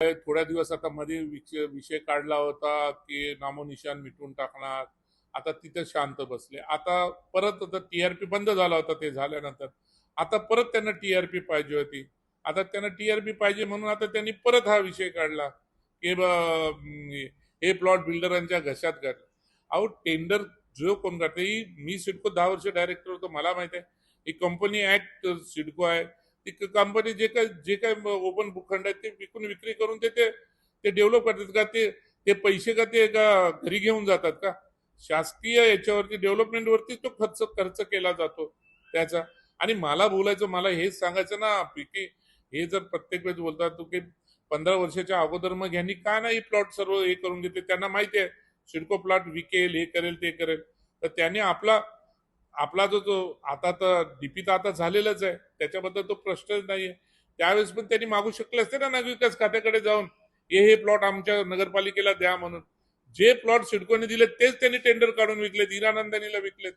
थोड्या दिवस आता मध्ये विषय काढला होता की नामोनिशान मिटून टाकणार. आता तिथे शांत बसले. आता परत आता टीआरपी बंद झाला होता ते झाल्यानंतर. आता परत त्यांना टीआरपी पाहिजे होती. आता त्यांना टीआरपी पाहिजे म्हणून आता त्यांनी परत हा विषय काढला की हे प्लॉट बिल्डरांच्या घशात घातले. अहो टेंडर जो कोण करते, मी सिडको 10 वर्ष डायरेक्टर होतो, मला माहित आहे. ही कंपनी ऍक्ट सिडको आहे. ती कंपनी जे काय ओपन भूखंड आहेत ते विकून विक्री करून ते डेव्हलप करतात का? ते पैसे का ते का घरी घेऊन जातात का? शासकीय याच्यावरती डेव्हलपमेंट वरती तो खर्च केला जातो त्याचा. आणि मला बोलायचं, मला हेच सांगायचं ना की हे जर प्रत्येक वेळेस बोलतात तू की 15 वर्षाच्या अगोदर मग यांनी का नाही प्लॉट सर्व हे करून घेतले? त्यांना माहिती आहे सिडको प्लॉट विकेल, हे करेल ते करेल. तर त्यांनी आपला आपला जो आता तर डीपी तर आता झालेलाच आहे, त्याच्याबद्दल तो प्रश्नच नाहीये. त्यावेळेस पण त्यांनी मागू शकले असते ना नगरविकास खात्याकडे जाऊन, हे प्लॉट आमच्या नगरपालिकेला द्या म्हणून. जे प्लॉट सिडकोने दिले तेच त्यांनी टेंडर काढून विकलेत, हिरानंदानीला विकलेत.